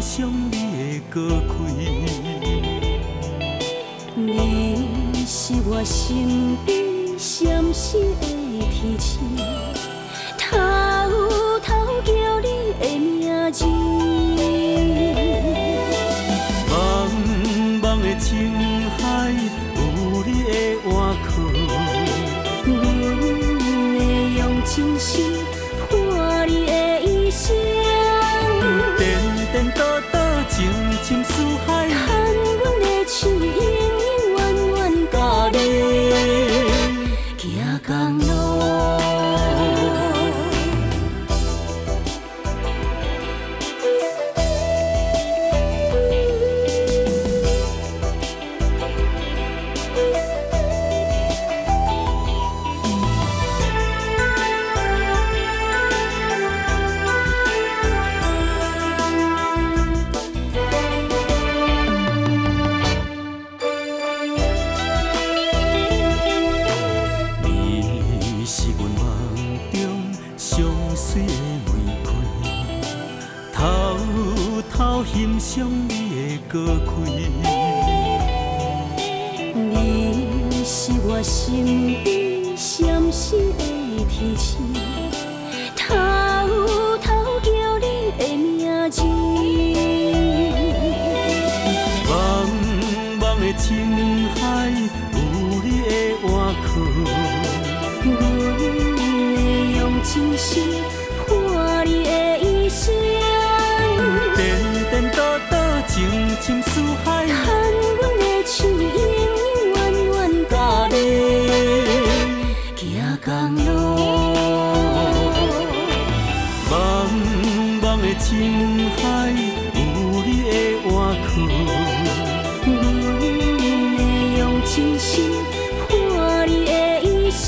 赏你的高开。你是我身边闪烁的天星，偷偷叫你的名字。茫茫的情海有你的换靠，阮会用真心换你的一生，颠颠倒倒，情深似海，牵阮的手，永永远远甲你行共路。你是阮梦中上水的玫瑰，偷偷欣赏你的高开。你是我身边闪烁的天星，偷偷叫你的名字。茫茫的情海有你的换靠，阮会用真心换你的一生，颠颠倒倒，情深似海，牵阮的手，永永远远甲你行共路。茫茫的情海有你的换靠，阮会用真心换你的一生，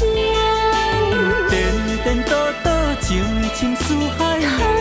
颠颠倒倒，情深似海。牵